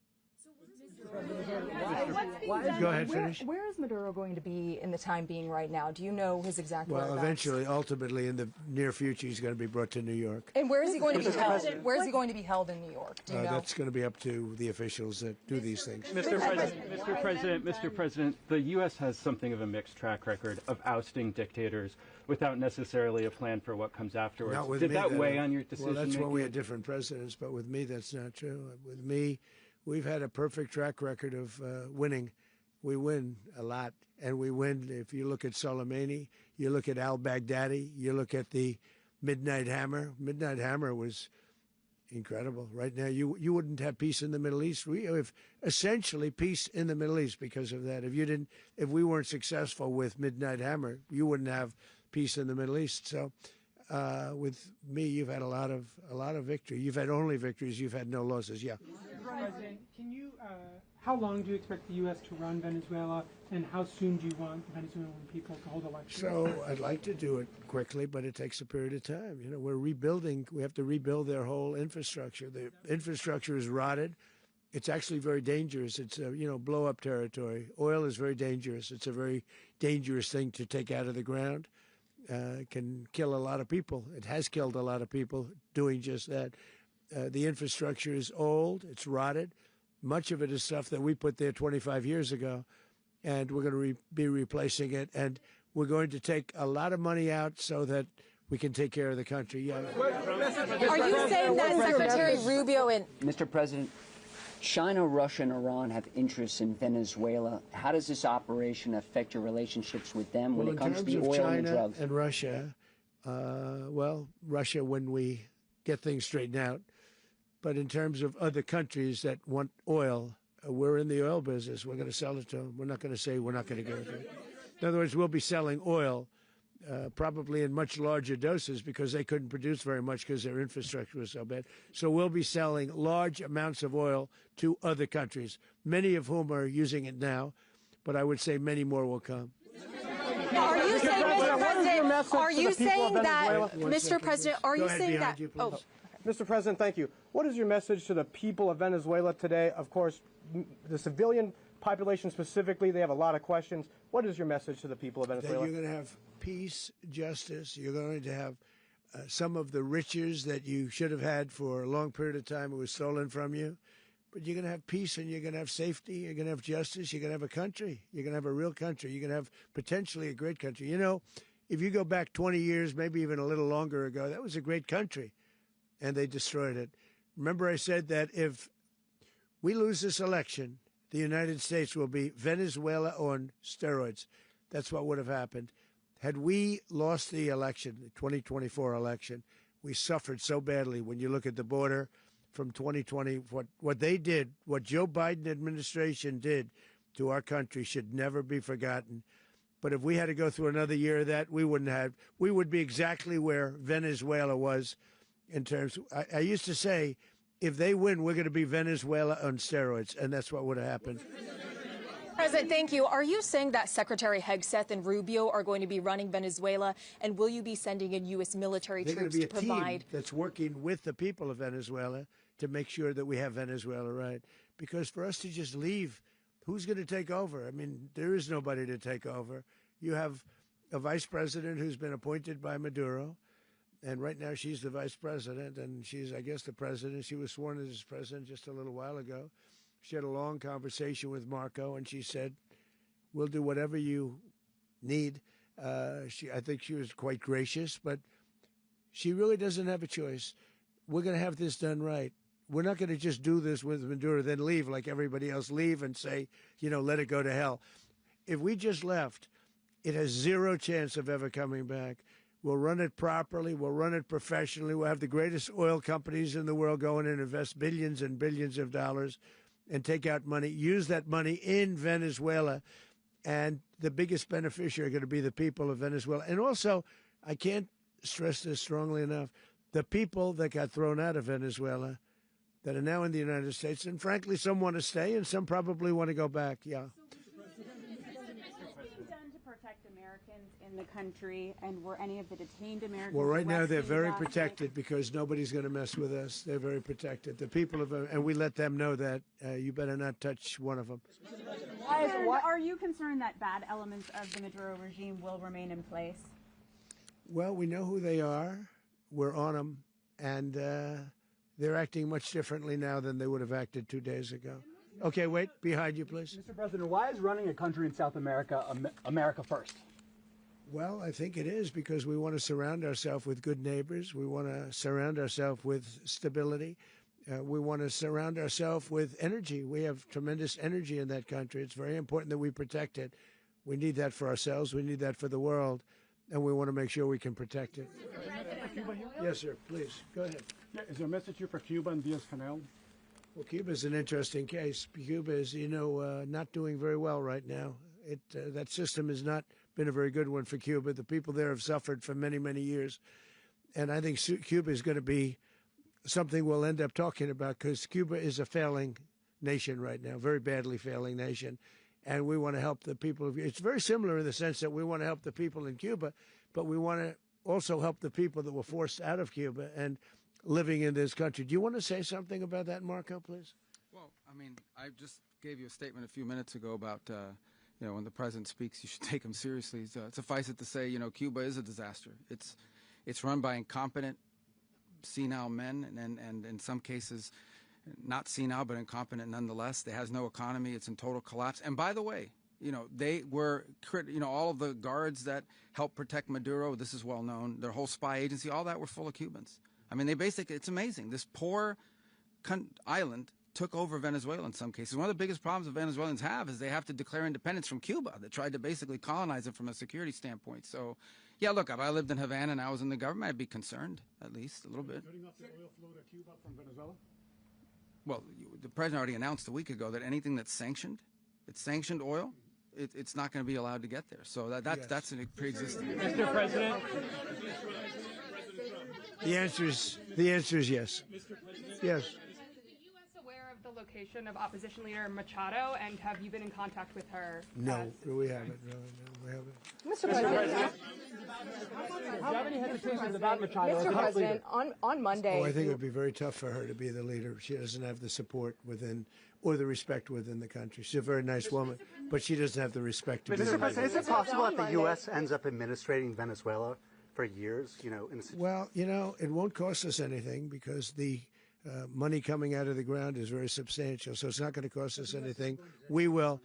Go ahead, finish. Where is Maduro going to be in the time being right now? Do you know his exact whereabouts? Well, eventually, ultimately, in the near future, he's going to be brought to New York. And where is he going to be held? Where is he going to be held in New York? Do you know? That's going to be up to the officials that do these things. Mr. President, the U.S. has something of a mixed track record of ousting dictators without necessarily a plan for what comes afterwards. Did that weigh on your decision? Well, that's when we had different presidents, but with me, that's not true. With me, we've had a perfect track record of winning. We win a lot, and we win. If you look at Soleimani, you look at al-Baghdadi, you look at the Midnight Hammer. Midnight Hammer was incredible. Right now, you wouldn't have peace in the Middle East. We have essentially peace in the Middle East because of that. If we weren't successful with Midnight Hammer, you wouldn't have peace in the Middle East. So, with me, you've had a lot of victory. You've had only victories. You've had no losses. Yeah. President, can you How long do you expect the U.S. to run Venezuela, and how soon do you want the Venezuelan people to hold elections? So I'd like to do it quickly, but it takes a period of time. You know, we're rebuilding. We have to rebuild their whole infrastructure. The infrastructure is rotted. It's actually very dangerous. It's blow-up territory. Oil is very dangerous. It's a very dangerous thing to take out of the ground. It can kill a lot of people. It has killed a lot of people doing just that. The infrastructure is old. It's rotted. Much of it is stuff that we put there 25 years ago, and we're going to be replacing it. And we're going to take a lot of money out so that we can take care of the country. Yeah. Are you saying that Secretary Rubio and Mr. President, China, Russia, and Iran have interests in Venezuela. How does this operation affect your relationships with them when it comes to oil and drugs? And Russia, Russia when we get things straightened out. But in terms of other countries that want oil, we're in the oil business. We're going to sell it to them. We're not going to say we're not going to give it to them. In other words, we'll be selling oil probably in much larger doses because they couldn't produce very much because their infrastructure was so bad. So we'll be selling large amounts of oil to other countries, many of whom are using it now, but I would say many more will come. Are you saying, Mr. President, are you saying that, Mr. President, are you saying that? Mr. President, thank you. What is your message to the people of Venezuela today? Of course, the civilian population specifically, they have a lot of questions. What is your message to the people of Venezuela? That you're going to have peace, justice. You're going to have some of the riches that you should have had for a long period of time. It was stolen from you. But you're going to have peace and you're going to have safety. You're going to have justice. You're going to have a country. You're going to have a real country. You're going to have potentially a great country. You know, if you go back 20 years, maybe even a little longer ago, that was a great country. And they destroyed it. Remember I said that if we lose this election, the United States will be Venezuela on steroids. That's what would have happened. Had we lost the election, the 2024 election, we suffered so badly. When you look at the border from 2020, what they did, what Joe Biden administration did to our country should never be forgotten. But if we had to go through another year of that, we would be exactly where Venezuela was in terms. I used to say, if they win, we're going to be Venezuela on steroids, and that's what would have happened. President, thank you. Are you saying that Secretary Hegseth and Rubio are going to be running Venezuela, and will you be sending in U.S. military troops to provide? Team that's working with the people of Venezuela to make sure that we have Venezuela right. Because for us to just leave, who's going to take over? I mean, there is nobody to take over. You have a vice president who's been appointed by Maduro. And right now she's the vice president, and she's, I guess, the president. She was sworn in as president just a little while ago. She had a long conversation with Marco, and she said, we'll do whatever you need. I think she was quite gracious, but she really doesn't have a choice. We're going to have this done right. We're not going to just do this with Maduro, then leave like everybody else, leave and say, let it go to hell. If we just left, it has zero chance of ever coming back. We'll run it properly. We'll run it professionally. We'll have the greatest oil companies in the world go in and invest billions and billions of dollars and take out money, use that money in Venezuela. And the biggest beneficiary are going to be the people of Venezuela. And also, I can't stress this strongly enough, the people that got thrown out of Venezuela that are now in the United States. And frankly, some want to stay and some probably want to go back. Yeah. In the country, and were any of the detained Americans? Well, right now they're very protected because nobody's going to mess with us. They're very protected. The people of, and we let them know that you better not touch one of them. Are you concerned that bad elements of the Maduro regime will remain in place? Well, we know who they are. We're on them, and they're acting much differently now than they would have acted 2 days ago. Okay, wait, behind you, please. Mr. President, why is running a country in South America America first? Well, I think it is because we want to surround ourselves with good neighbors. We want to surround ourselves with stability. We want to surround ourselves with energy. We have tremendous energy in that country. It's very important that we protect it. We need that for ourselves. We need that for the world. And we want to make sure we can protect it. Yes, sir. Please, go ahead. Yeah, is there a message here for Cuba and Diaz-Canel? Well, Cuba is an interesting case. Cuba is, not doing very well right now. That system has not been a very good one for Cuba. The people there have suffered for many, many years. And I think Cuba is going to be something we'll end up talking about because Cuba is a failing nation right now, very badly failing nation. And we want to help the people of, it's very similar in the sense that we want to help the people in Cuba, but we want to also help the people that were forced out of Cuba and living in this country. Do you want to say something about that, Marco, please? Well, I mean, I just gave you a statement a few minutes ago about, you know, when the president speaks, you should take him seriously. So, suffice it to say, you know, Cuba is a disaster. It's run by incompetent, senile men, and in some cases, not senile, but incompetent nonetheless. It has no economy. It's in total collapse. And by the way, you know, they were, you know, all of the guards that helped protect Maduro, this is well known, their whole spy agency, all that were full of Cubans. I mean, they basically, it's amazing. This poor island took over Venezuela in some cases. One of the biggest problems the Venezuelans have is they have to declare independence from Cuba. They tried to basically colonize it from a security standpoint. So, yeah, look, if I lived in Havana and I was in the government, I'd be concerned, at least a little bit. Cutting off the oil flow to Cuba from Venezuela? Well, the president already announced a week ago that anything that's sanctioned, it's sanctioned oil, it's not going to be allowed to get there. So that's a pre-existing. Mr. President. The answer is yes. Yes. The location of opposition leader Machado, and have you been in contact with her? No, we haven't. No, we haven't. Mr. President. Do you have any hesitations about Machado? Mr. President, on Monday. Oh, I think it would be very tough for her to be the leader. She doesn't have the support within or the respect within the country. She's a very nice woman, but she doesn't have the respect to be the leader. Mr. President, is it possible that the U.S. ends up administrating Venezuela for years? You know, well, you know, it won't cost us anything because the money coming out of the ground is very substantial, so it's not going to cost us anything. We will.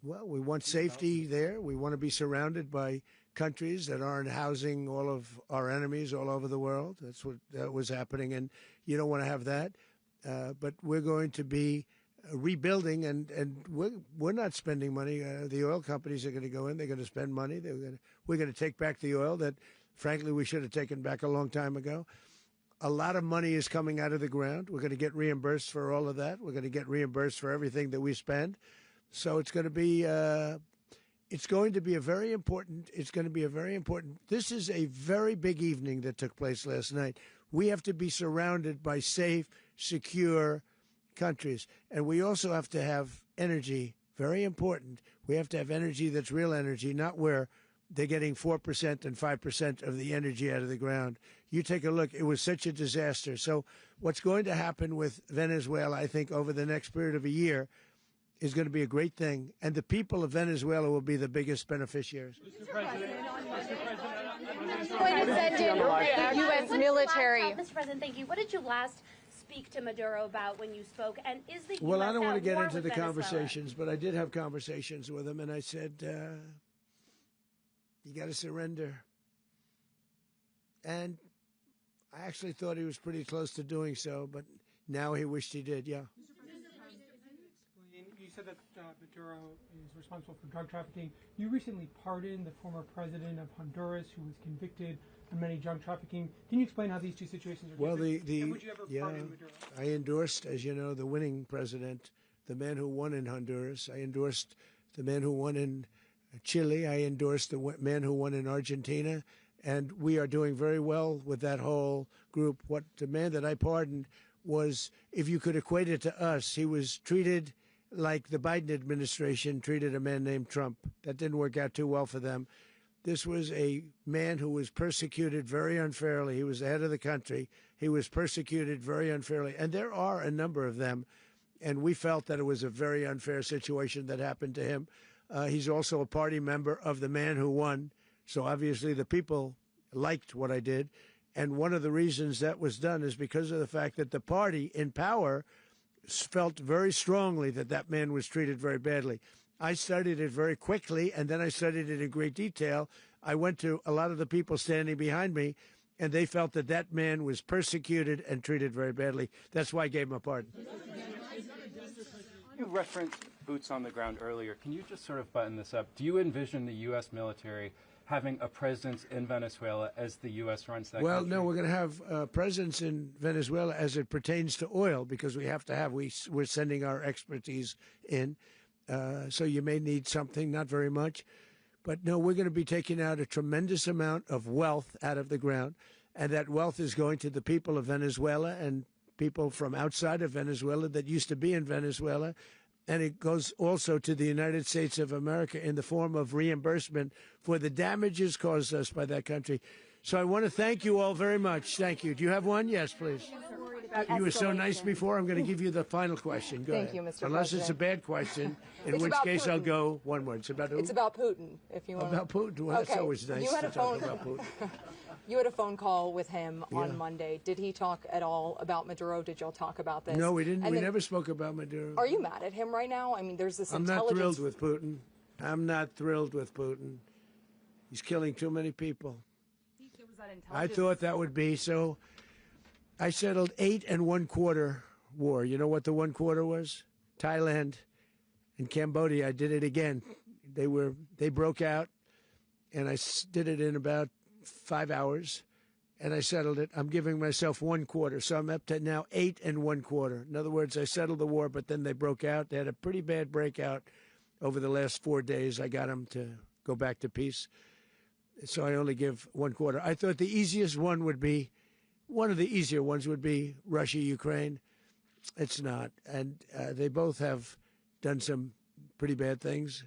Well, we want safety there. We want to be surrounded by countries that aren't housing all of our enemies all over the world. That's what was happening, and you don't want to have that. But we're going to be rebuilding, and we're not spending money. The oil companies are going to go in. They're going to spend money. We're going to take back the oil that, frankly, we should have taken back a long time ago. A lot of money is coming out of the ground. We're going to get reimbursed for all of that. We're going to get reimbursed for everything that we spend. So it's going to be a very important. This is a very big evening that took place last night. We have to be surrounded by safe, secure countries, and we also have to have energy. Very important. We have to have energy that's real energy, not where they're getting 4% and 5% of the energy out of the ground. You take a look. It was such a disaster. So what's going to happen with Venezuela, I think, over the next period of a year is going to be a great thing. And the people of Venezuela will be the biggest beneficiaries. Mr. President. The U.S. military. Mr. President, thank you. What did you last speak to Maduro about when you spoke? And is the U.S. Well, I don't want to get into the Venezuela? conversations, but I did have conversations with him, and I said, you got to surrender. And I actually thought he was pretty close to doing so, but now he wished he did, yeah. You said that Maduro is responsible for drug trafficking. You recently pardoned the former president of Honduras who was convicted of many drug trafficking. Can you explain how these two situations are different? And would you ever pardon Maduro? I endorsed, as you know, the winning president, the man who won in Honduras. I endorsed the man who won in Chile. I endorsed the man who won in Argentina. And we are doing very well with that whole group. What the man that I pardoned was, if you could equate it to us, he was treated like the Biden administration treated a man named Trump. That didn't work out too well for them. This was a man who was persecuted very unfairly. He was the head of the country. He was persecuted very unfairly. And there are a number of them. And we felt that it was a very unfair situation that happened to him. He's also a party member of the man who won. So obviously the people liked what I did. And one of the reasons that was done is because of the fact that the party in power felt very strongly that that man was treated very badly. I studied it very quickly, and then I studied it in great detail. I went to a lot of the people standing behind me, and they felt that that man was persecuted and treated very badly. That's why I gave him a pardon. You referenced boots on the ground earlier. Can you just sort of button this up? Do you envision the U.S. military having a presence in Venezuela as the U.S. runs that country? No, we're going to have a presence in Venezuela as it pertains to oil, because we have to have, we're sending our expertise in. So you may need something, not very much. But no, we're going to be taking out a tremendous amount of wealth out of the ground. And that wealth is going to the people of Venezuela and people from outside of Venezuela that used to be in Venezuela. And it goes also to the United States of America in the form of reimbursement for the damages caused us by that country. So I want to thank you all very much. Thank you. Do you have one? Yes, please. You were so nice before. I'm going to give you the final question. Go Thank ahead. you, Mr. Unless President. it's a bad question, in It's which about case I'll Putin. go one word. It's about who? It's about Putin, if you want. About Putin. Well, that's Okay. always nice You had to a talk phone- about Putin. You had a phone call with him Yeah. on Monday. Did he talk at all about Maduro? Did y'all talk about this? No, we didn't. And We then- never spoke about Maduro. Are you mad at him right now? I mean, there's this I'm not intelligence. thrilled with Putin. I'm not thrilled with Putin. He's killing too many people. I thought that would be so. I settled 8 1/4 war. You know what the 1/4 was? Thailand and Cambodia. I did it again. They broke out, and I did it in about 5 hours, and I settled it. I'm giving myself 1/4, so I'm up to now 8 1/4. In other words, I settled the war, but then they broke out. They had a pretty bad breakout over the last 4 days. I got them to go back to peace, so I only give 1/4. I thought the easiest one would be, one of the easier ones would be Russia, Ukraine. It's not, and they both have done some pretty bad things.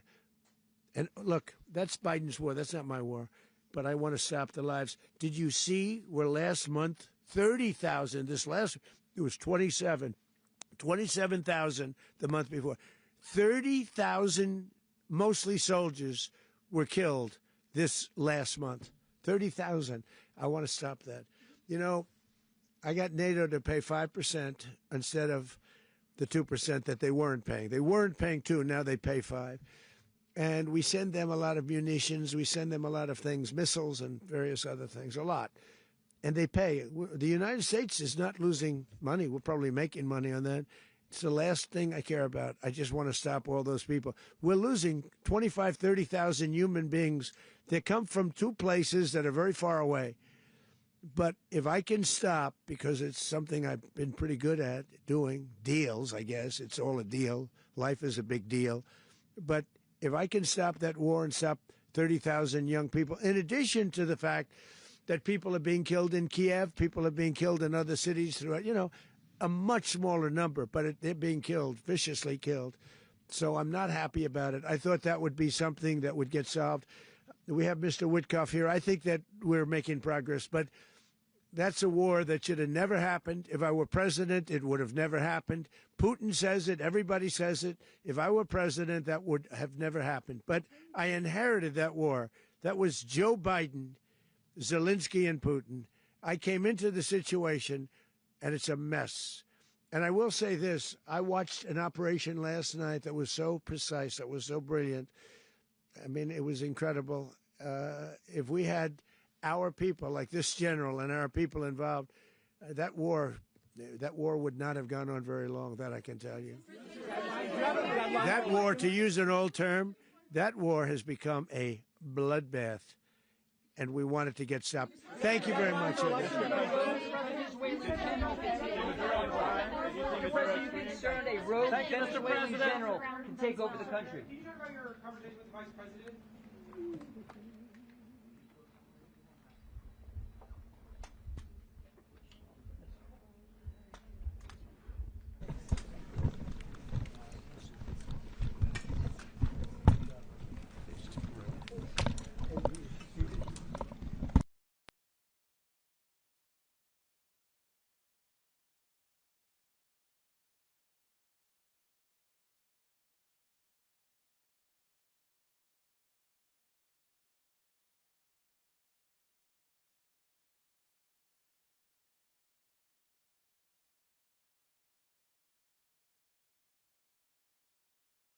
And look, that's Biden's war. That's not my war. But I want to stop the lives. Did you see where last month, 30,000, it was 27,000 the month before. 30,000, mostly soldiers, were killed this last month. 30,000. I want to stop that. You know, I got NATO to pay 5% instead of the 2% that they weren't paying. They weren't paying 2, now they pay 5. And we send them a lot of munitions. We send them a lot of things, missiles and various other things, a lot. And they pay. The United States is not losing money. We're probably making money on that. It's the last thing I care about. I just want to stop all those people. We're losing 25, 30,000 human beings that come from 2 places that are very far away. But if I can stop, because it's something I've been pretty good at doing, deals, I guess. It's all a deal. Life is a big deal. But if I can stop that war and stop 30,000 young people, in addition to the fact that people are being killed in Kiev, people are being killed in other cities throughout, a much smaller number, but they're being killed, viciously killed. So I'm not happy about it. I thought that would be something that would get solved. We have Mr. Witkoff here. I think that we're making progress, but that's a war that should have never happened. If I were president, it would have never happened. Putin says it. Everybody says it. If I were president, that would have never happened. But I inherited that war. That was Joe Biden, Zelensky, and Putin. I came into the situation, and it's a mess. And I will say this. I watched an operation last night that was so precise, that was so brilliant. I mean, it was incredible. If we had our people, like this general and our people involved, that war would not have gone on very long, that I can tell you. That war, to use an old term, that war has become a bloodbath, and we want it to get stopped. Thank you very much. Are you concerned a rogue Venezuelan general can take over the country? Can you talk about your conversation with the Vice President?